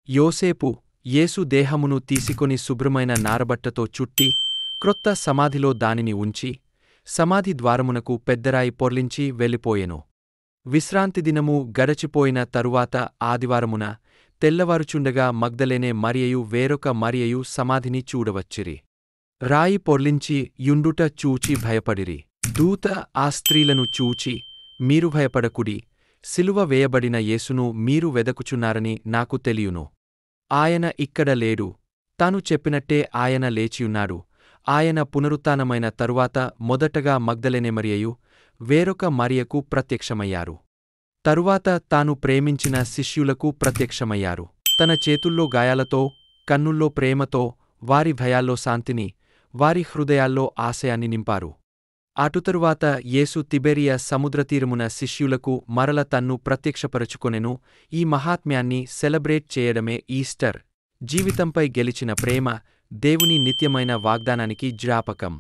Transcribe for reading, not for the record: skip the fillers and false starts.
యోసేపు యేసు దేహమును తీసుకొని శుభ్రమైన నారబట్టతో చుట్టి క్రొత్త సమాధిలో దానిని ఉంచి సమాధి ద్వారమునకు పెద్దరాయి పొర్లించి వెళ్ళిపోయెను. విశ్రాంతిదినము గడచిపోయిన తరువాత ఆదివారమున తెల్లవారుచుండగా మగ్దలేనే మరియయు వేరొక మరియయు సమాధిని చూడవచ్చిరి. రాయి పొర్లించి యుండుట చూచి భయపడిరి. దూత ఆ స్త్రీలను చూచి, మీరు భయపడకుడి, సిలువ వేయబడిన యేసును మీరు వెదకుచున్నారని నాకు తెలియును. ఆయన ఇక్కడ లేడు, తాను చెప్పినట్టే ఆయన లేచియున్నాడు. ఆయన పునరుత్థానమైన తరువాత మొదటగా మగ్దలేనే మరియయు వేరొక మరియకు ప్రత్యక్షమయ్యారు. తరువాత తాను ప్రేమించిన శిష్యులకు ప్రత్యక్షమయ్యారు. తన చేతుల్లో గాయాలతో, కన్నుల్లో ప్రేమతో వారి భయాల్లో శాంతిని, వారి హృదయాల్లో ఆశయాన్ని నింపారు. అటుతరువాత యేసు తిబెరియ సముద్రతీరమున శిష్యులకు మరల తన్ను ప్రత్యక్షపరచుకొనెను. ఈ మహాత్మ్యాన్ని సెలబ్రేట్ చేయడమే ఈస్టర్. జీవితంపై గెలిచిన ప్రేమ, దేవుని నిత్యమైన వాగ్దానానికి జ్ఞాపకం.